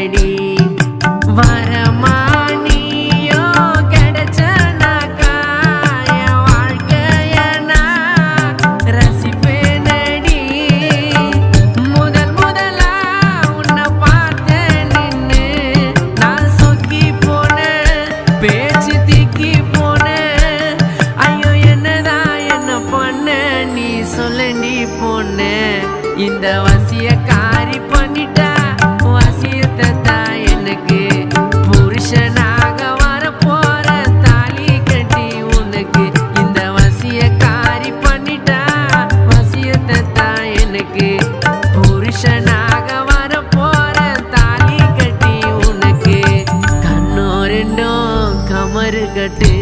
வாசிப்பேனடி வரமா நீயோ கிடைச்சனாக்கா என் வாழ்க்கைய நான் ரசிப்பேனடி முதல் முதலா உன்னை பார்த்தேன் நின்னு நான் சொக்கி போனேன் பேச்சு திக்கி போனேன் ஐயோ என்னதான் என்ன பண்ண நீ சொல்லி போன இந்த வசியக்காரி பண்ணிட்டா வசியத்தை தான் எனக்கு புருஷனாக வரப்போற தாலி கட்டி உனக்கு இந்த வசியக்காரி பண்ணிட்டா வசியத்தை தான் எனக்கு புருஷனாக வரப்போற தாலி கட்டி உனக்கு கண்ணோ ரெண்டும் கமரு கட்டு